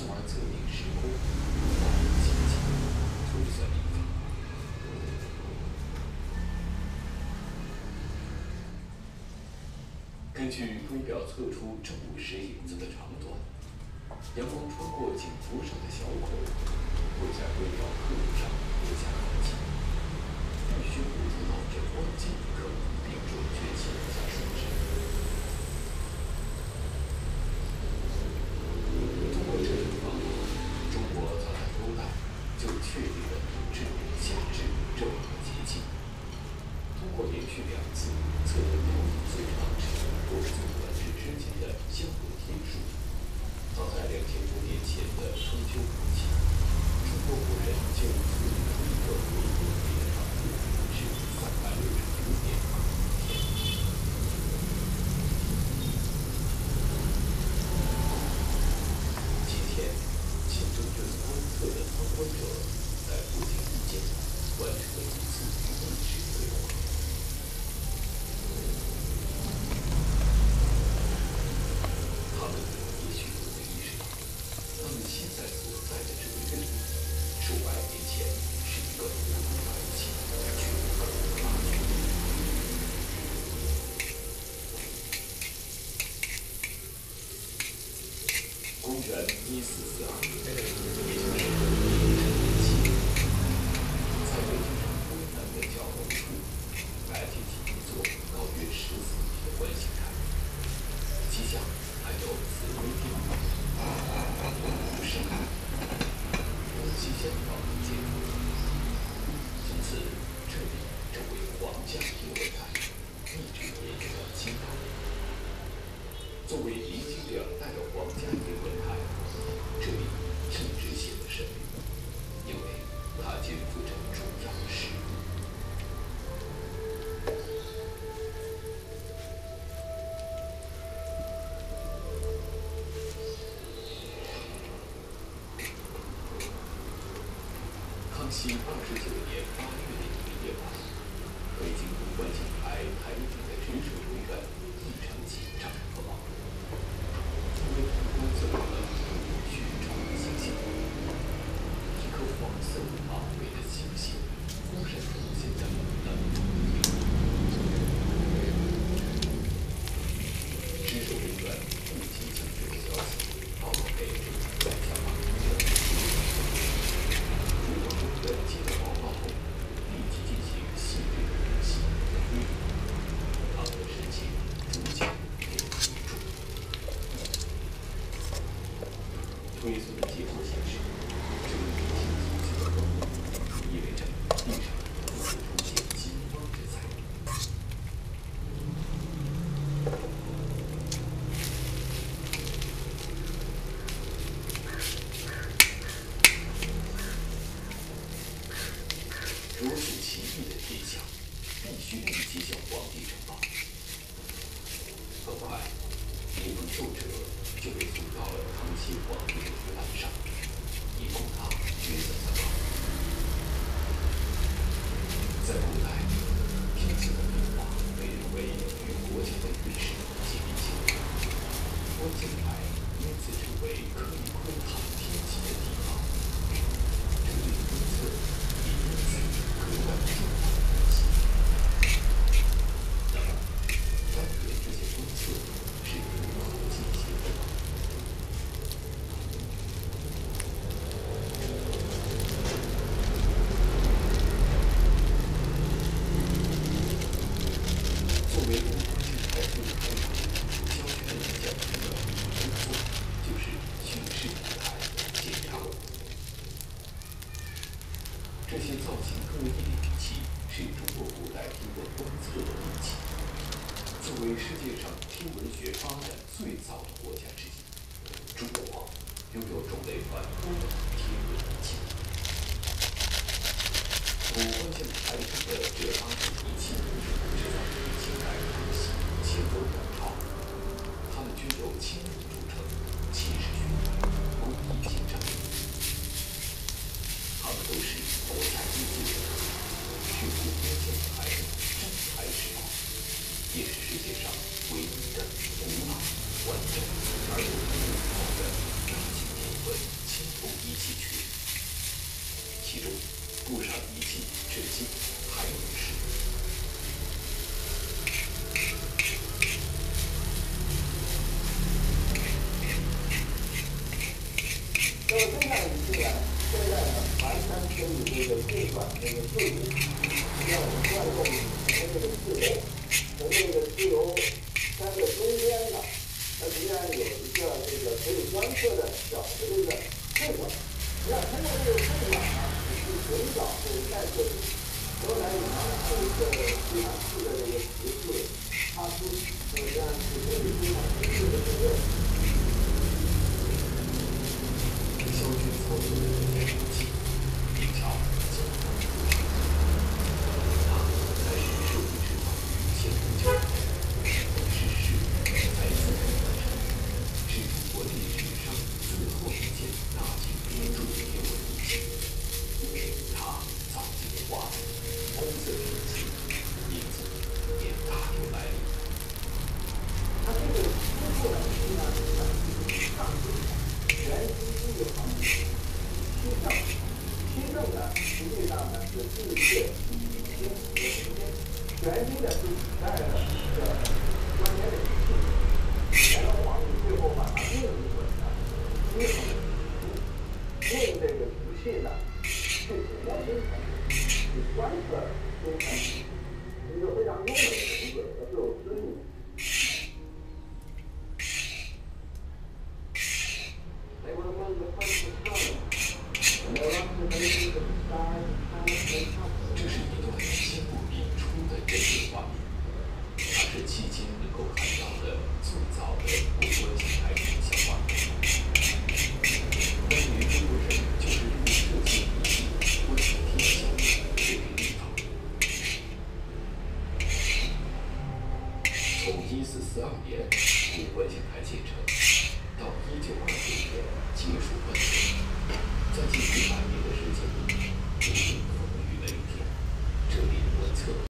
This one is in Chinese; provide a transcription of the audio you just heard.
从而测定时空，发挥经济，推算历法。根据规表测出正午时影子的长短，阳光穿过颈扶手的小孔，会在规表刻度上留下痕迹。必须捕捉到这关键一刻，并准确记录下数值。通过这种方法，中国早在周代就确定了冬至、夏至这两个节气。通过连续2次测得标准最长值和最短值之间的相互贴数，早在2000多年前的春秋时期，中国古人就测定出一个回归历的长度是365年。今天，见证这次观测的参观者在不经意间完成了一次历史对话。他们也许不会意识到，他们现在所在的这个任务，数百年前是一个不可排解却不可发掘的。公元1442年，也就是1907年，在北京城东南的角落处，摆起一座高约14米的观景台，其下还有紫薇殿、无声、东西厢房等建筑。从此，这里成为皇家天文台，一直沿用到今代。作为离经两代的皇家天文台，这里一直显得神秘，因为它肩负着重要的使命。康熙29年8月的一个夜晚，北京东观景台台顶的值守人员异常紧张和忙碌，因为他们观测到了寻常的星星。一颗黄色马尾的星星忽然出现在了南方的天空。值守人员立即将这个消息报告给外交部的接到报告后，立即进行细致的分析和归纳，他们的神情逐渐变得凝重。推测的结果显示，这个明星所见的光芒意味着地上可能会出现金光之灾。如此奇异的天象，必须立即向皇帝呈报。很快，一封奏折就被送到了康熙皇帝的桌案上，以供他抉择参考。在古代，天气的变化被认为与国家的运势紧密相关，观景台因此成为可以窥探天气的地方。这对观测也因此格外重要的关系。那么，当年这些观测是如何进行的呢？作为东观景台最开场，肖全讲述的工作就是巡视舞台、检查。这些造型各异的仪器是中国古代天文观测的利器。作为世界上天文学发展最早的国家之一，中国拥有种类繁多的天文仪器。古观象台上的这8种仪器是在清代康熙乾隆2朝，它们均由青铜铸成，气势雄伟，工艺精湛。它们都是国家一级的，是古观象台的正台式号，也是世界上唯一的古老、完整而又可靠的大型天文。部仪器群，其中不少仪器至今还能使用。那么这样仪器呢，现在呢完全可以这个运转这个自如，让我们观众从这个自由，从这个自由它的中间呢，它实际上有一个这个可以观测的小的这个配管，那通过这个配管呢，去寻找这个带测器，将来以后这个计算器的这个提示发出，这样是可以非常精确的确认。肖军操作的电视机，并朝前方出发。他开始受益指导于前不久，是世再次完成，是中国历史上最后一件大型编著天文仪器。它造型华丽，红色天气，因此便大有来历。它这个工作呢，实际上是上全基金的行业，新政呢，实际上呢是地界、新和中间，全新的是取代了一个关键的仪器，乾隆皇帝最后把它命名为呢新衡命这个仪器呢是指标星辰，是观测星辰，一个非常优美的名字，叫做思路。这是一段千古名出的人类画面，它是迄今能够看到的最早的不观景台影像画面。当年中国人就是用设计仪器观测天象这个地方。从1442年古观景台建成，到1929年结束观测，在近